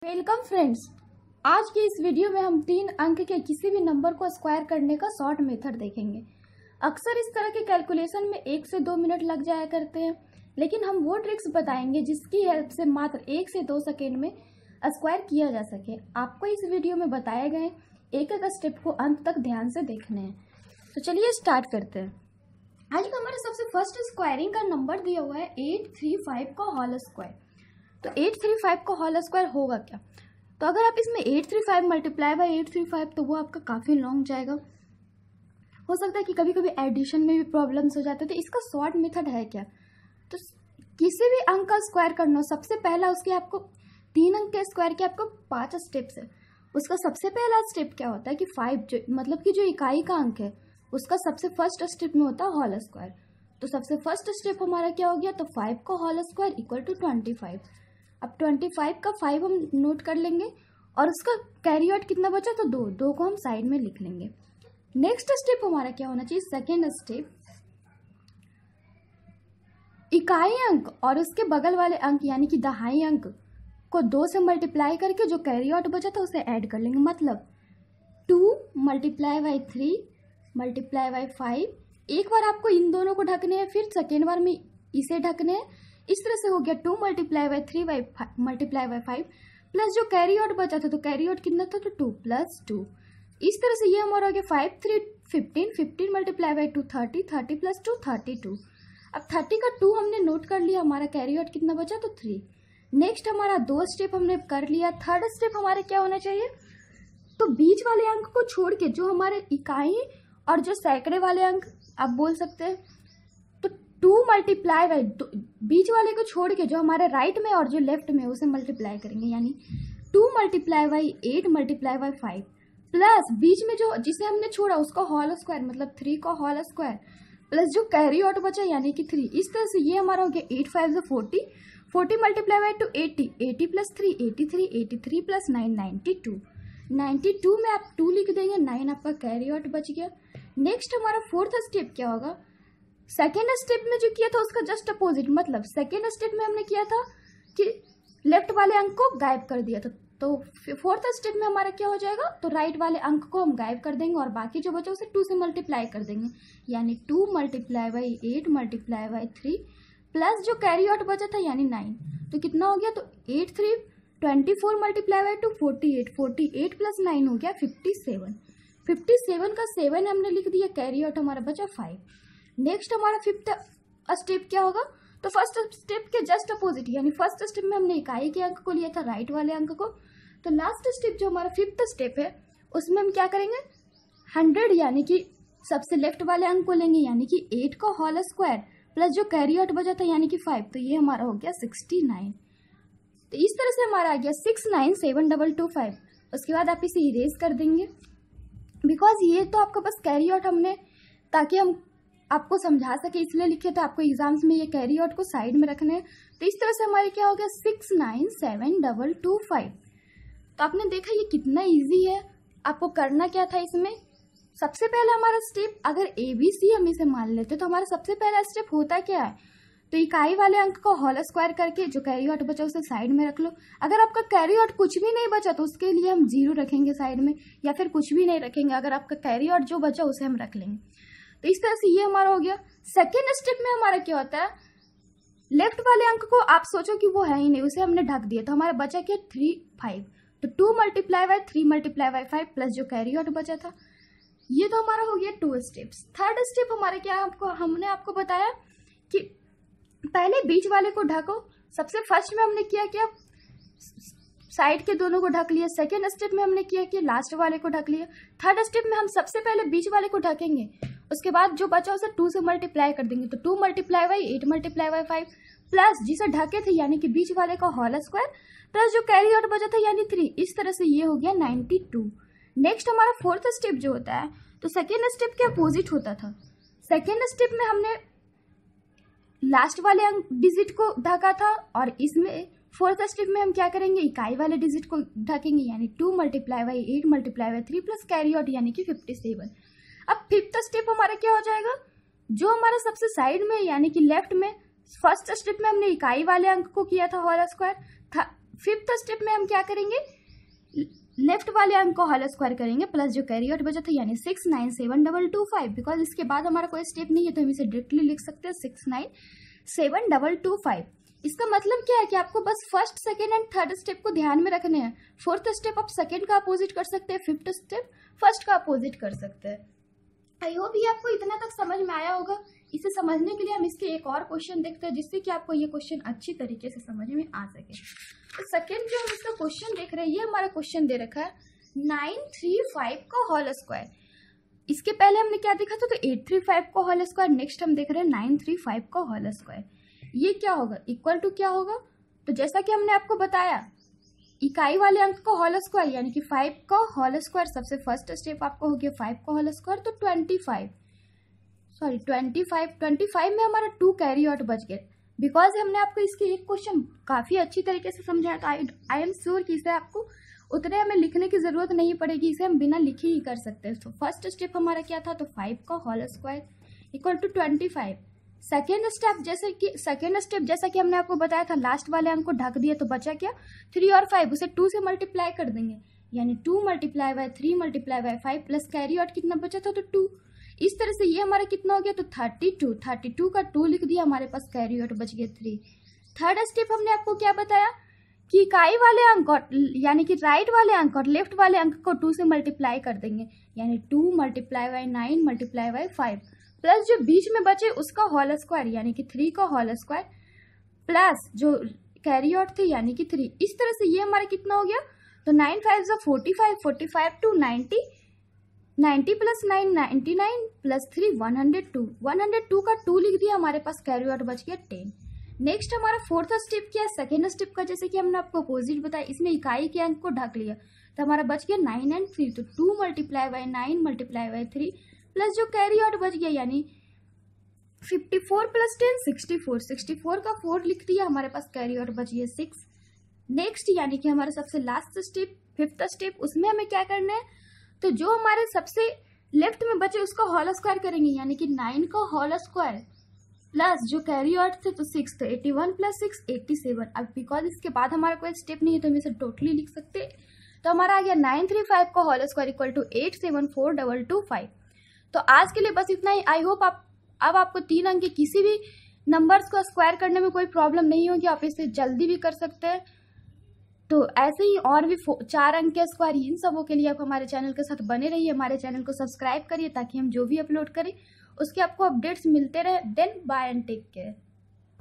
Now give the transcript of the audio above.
Welcome friends. आज के इस वीडियो में हम 3 अंक के किसी भी नंबर को स्क्वायर करने का शॉर्ट मेथड देखेंगे। अक्सर इस तरह के कैलकुलेशन में 1 से 2 मिनट लग जाया करते हैं, लेकिन हम वो ट्रिक्स बताएंगे जिसकी हेल्प से मात्र 1 से 2 सेकेंड में स्क्वायर किया जा सके। आपको इस वीडियो में बताए गए एक एक स्टेप को अंत तक ध्यान से देखने हैं। तो चलिए स्टार्ट करते हैं। आज का हमारे सबसे फर्स्ट स्क्वायरिंग का नंबर दिया हुआ है 835 का होल स्क्वायर। तो 835 का होल स्क्वायर होगा क्या? तो अगर आप इसमें 835 मल्टीप्लाई बाय 835 तो वो आपका काफ़ी लॉन्ग जाएगा। हो सकता है कि कभी कभी एडिशन में भी प्रॉब्लम्स हो जाते हैं। तो इसका शॉर्ट मेथड है क्या? तो किसी भी अंक का स्क्वायर करना हो, सबसे पहला उसके आपको 3 अंक के स्क्वायर के आपको 5 स्टेप्स है। उसका सबसे पहला स्टेप क्या होता है कि 5 मतलब कि जो इकाई का अंक है उसका सबसे फर्स्ट स्टेप में होता है होल स्क्वायर। तो सबसे फर्स्ट स्टेप हमारा क्या हो गया? तो 5 का होल स्क्वायर इक्वल टू 25। अब 25 का 5 हम नोट कर लेंगे और उसका कैरी आउट कितना बचा? तो 2 को हम साइड में लिख लेंगे। नेक्स्ट स्टेप हमारा क्या होना चाहिए? सेकेंड स्टेप, इकाई अंक और उसके बगल वाले अंक यानी कि दहाई अंक को 2 से मल्टीप्लाई करके जो कैरी आउट बचा था उसे ऐड कर लेंगे। मतलब 2 मल्टीप्लाई बाई 3 मल्टीप्लाई बाई 5। एक बार आपको इन दोनों को ढकने हैं, फिर सेकेंड बार में इसे ढकने हैं। इस तरह से हो गया 2 multiply by 3 multiply by 5 plus जो कैरी आउट बचा था, तो कैरी आउट कितना था? तो 2 प्लस 2। इस तरह से ये हमारा हो गया 5 3 15 15 मल्टीप्लाई बाई 2 30 30 प्लस 2 32। अब 30 का 2 हमने नोट कर लिया, हमारा कैरी आउट कितना बचा? तो 3। नेक्स्ट हमारा 2 स्टेप हमने कर लिया। थर्ड स्टेप हमारे क्या होना चाहिए? तो बीच वाले अंक को छोड़ के जो हमारे इकाई और जो सैकड़े वाले अंक आप बोल सकते हैं, तो 2 मल्टीप्लाई बाई बीच वाले को छोड़ के जो हमारे राइट में और जो लेफ्ट में उसे मल्टीप्लाई करेंगे, यानी 2 multiply by 8 multiply by 5 plus बीच में जो जिसे हमने छोड़ा उसका होल स्क्वायर मतलब 3 का होल स्क्वायर प्लस जो कैरी आउट बचा यानी कि 3। इस तरह से ये हमारा हो गया 8 5 से 40 40 मल्टीप्लाई बाई 2 80 80 प्लस 3 83 83 प्लस 9 92 92 में आप 2 लिख देंगे, 9 आपका कैरी आउट बच गया। नेक्स्ट हमारा फोर्थ स्टेप क्या होगा? सेकेंड स्टेप में जो किया था उसका जस्ट अपोजिट, मतलब सेकेंड स्टेप में हमने किया था कि लेफ्ट वाले अंक को गायब कर दिया था। तो फोर्थ स्टेप में हमारा क्या हो जाएगा? तो राइट वाले अंक को हम गायब कर देंगे और बाकी जो बचा उसे 2 से मल्टीप्लाई कर देंगे, यानी 2 multiply by 8 multiply by 3 plus जो कैरी आउट बचा था यानी 9। तो कितना हो गया? तो 8 3 24 मल्टीप्लाई बाई 2 48 48 प्लस 9 हो गया 57। 57 का 7 हमने लिख दिया, कैरी आउट हमारा बचा 5। नेक्स्ट हमारा फिफ्थ स्टेप क्या होगा? तो फर्स्ट स्टेप के जस्ट अपोजिट, यानी फर्स्ट स्टेप में हमने इकाई के अंक को लिया था, राइट वाले अंक को। तो लास्ट स्टेप जो हमारा फिफ्थ स्टेप है उसमें हम क्या करेंगे? 100 यानी कि सबसे लेफ्ट वाले अंक को लेंगे, यानी कि 8 का होल स्क्वायर प्लस जो कैरी आउट बचा था यानी कि 5। तो ये हमारा हो गया 69। तो इस तरह से हमारा आ गया 697225। उसके बाद आप इसे इरेज कर देंगे, बिकॉज ये तो आपका बस कैरी आउट हमने ताकि हम आपको समझा सके इसलिए लिखे थे। आपको एग्जाम्स में ये कैरी आउट को साइड में रखने हैं। तो इस तरह से हमारे क्या हो गया 697225। तो आपने देखा ये कितना इजी है। आपको करना क्या था इसमें? सबसे पहला हमारा स्टेप, अगर ABC हम इसे मान लेते तो हमारा सबसे पहला स्टेप होता क्या है? तो इकाई वाले अंक को होल स्क्वायर करके जो कैरी आउट बचा उसे साइड में रख लो। अगर आपका कैरी आउट कुछ भी नहीं बचा तो उसके लिए हम 0 रखेंगे साइड में, या फिर कुछ भी नहीं रखेंगे। अगर आपका कैरी आउट जो बचा उसे हम रख लेंगे। तो इस तरह से ये हमारा हो गया। सेकेंड स्टेप में हमारा क्या होता है? लेफ्ट वाले अंक को आप सोचो कि वो है ही नहीं, उसे हमने ढक दिया, तो हमारा बचा क्या? 3 5। तो 2 multiply by 3 multiply by 5 plus जो कैरी आउट बचा था। ये तो हमारा हो गया 2 स्टेप्स। थर्ड स्टेप हमारे क्या? हमने आपको बताया कि पहले बीच वाले को ढको। सबसे फर्स्ट में हमने किया क्या? साइड के दोनों को ढक लिया। सेकेंड स्टेप में हमने किया कि लास्ट वाले को ढक लिया। थर्ड स्टेप में हम सबसे पहले बीच वाले को ढकेंगे, उसके बाद जो बचा उसे 2 से मल्टीप्लाई कर देंगे। तो 2 multiply by 8 multiply by 5 plus जिसे ढके थे यानी कि बीच वाले का होल स्क्वायर प्लस जो कैरी आउट बचा था यानी 3। इस तरह से ये हो गया 92। नेक्स्ट हमारा फोर्थ स्टेप जो होता है, तो सेकेंड स्टेप के अपोजिट होता था। सेकेंड स्टेप में हमने लास्ट वाले अंक डिजिट को ढका था और इसमें फोर्थ स्टेप में हम क्या करेंगे? इकाई वाले डिजिट को ढकेंगे, यानी 2 multiply by 8 multiply by 3 plus carry out यानी कि 57। अब फिफ्थ स्टेप हमारा क्या हो जाएगा? जो हमारा सबसे साइड में यानी कि लेफ्ट में फर्स्ट स्टेप में हमने इकाई वाले अंक को किया था होल स्क्वायर, फिफ्थ स्टेप में हम क्या करेंगे, लेफ्ट वाले अंक को होल स्क्वायर करेंगे प्लस जो कैरी आउट बचा था यानी 69725, बिकॉज इसके बाद हमारा कोई स्टेप नहीं है तो हम इसे डायरेक्टली लिख सकते हैं 69725। इसका मतलब क्या है कि आपको बस first, second and third step को ध्यान में रखने हैं। फोर्थ स्टेप आप सेकेंड का अपोजिट कर सकते हैं, फिफ्थ स्टेप फर्स्ट का अपोजिट कर सकते हैं। आई होप ये आपको इतना तक समझ में आया होगा। इसे समझने के लिए हम इसके एक और क्वेश्चन देखते हैं जिससे कि आपको ये क्वेश्चन अच्छी तरीके से समझ में आ सके। तो सेकेंड जो हम इसका क्वेश्चन देख रहे हैं, ये हमारा क्वेश्चन दे रखा है 935 का होल स्क्वायर। इसके पहले हमने क्या देखा था, तो 835 का होल स्क्वायर। नेक्स्ट हम देख रहे हैं 935 का होल स्क्वायर। ये क्या होगा, इक्वल टू क्या होगा, तो जैसा कि हमने आपको बताया इकाई वाले अंक का होल स्क्वायर यानी कि 5 का होल स्क्वायर, सबसे फर्स्ट स्टेप आपको हो गया 5 का होल स्क्वायर, तो 25 में हमारा 2 कैरी आउट बच गए। बिकॉज हमने आपको इसके एक क्वेश्चन काफी अच्छी तरीके से समझाया, तो आई एम श्योर कि इसे आपको उतने हमें लिखने की जरूरत नहीं पड़ेगी, इसे हम बिना लिखे ही कर सकते हैं। तो फर्स्ट स्टेप हमारा क्या था, तो 5 का whole square equal to 25। Second step जैसा कि हमने आपको बताया था, लास्ट वाले अंक को ढक दिया तो बचा क्या, 3 और 5, उसे 2 से मल्टीप्लाई कर देंगे यानी 2 multiply by 3 multiply by 5 plus carry out कितना बचा था, तो 2। इस तरह से ये हमारा कितना हो गया, तो 32 का 2 लिख दिया, हमारे पास कैरी आउट बच गया 3। थर्ड स्टेप हमने आपको क्या बताया कि इकाई वाले अंक यानी कि राइट वाले अंक और लेफ्ट वाले अंक को 2 से मल्टीप्लाई कर देंगे यानी 2 multiply by 9 multiply by 5 plus जो बीच में बचे उसका होल स्क्वायर यानी कि 3 का होल स्क्वायर प्लस जो कैरी आउट थे यानी कि 3। इस तरह से ये हमारा कितना हो गया, तो 9 5 45, 45 टू 90, 90 प्लस 9 99 प्लस 3 102 का 2 लिख दिया, हमारे पास कैरी आउट बच गया 10। नेक्स्ट हमारा फोर्थ स्टेप क्या है, सेकेंड स्टेप का, जैसे कि हमने आपको अपोजिट बताया, इसमें इकाई के अंक को ढक लिया तो हमारा बच गया 9 एंड 3, तो 2 multiply by 9 multiply by 3 plus जो कैरी आउट बच गया यानी 54 प्लस 10 64 का 4 लिख दिया, हमारे पास कैरी आउट बच गया 6। नेक्स्ट यानी कि हमारा सबसे लास्ट स्टेप फिफ्थ स्टेप, उसमें हमें क्या करना है, तो जो हमारे सबसे लेफ्ट में बचे उसका होल स्क्वायर करेंगे यानी कि 9 का होल स्क्वायर प्लस जो कैरी आउट थे तो 6, तो 81 प्लस 6 87। अब बिकॉज इसके बाद हमारा कोई स्टेप नहीं है तो हम इसे टोटली लिख सकते हैं, तो हमारा आ गया 935 का होल स्क्वायर इक्वल टू 874225। तो आज के लिए बस इतना ही। आई होप अब आपको 3 अंक के किसी भी नंबर्स को स्क्वायर करने में कोई प्रॉब्लम नहीं होगी, आप इसे जल्दी भी कर सकते हैं। तो ऐसे ही और भी 4 अंक के स्क्वायर, इन सबों के लिए आप हमारे चैनल के साथ बने रहिए, हमारे चैनल को सब्सक्राइब करिए ताकि हम जो भी अपलोड करें उसके आपको अपडेट्स मिलते रहे। Then bye and take care.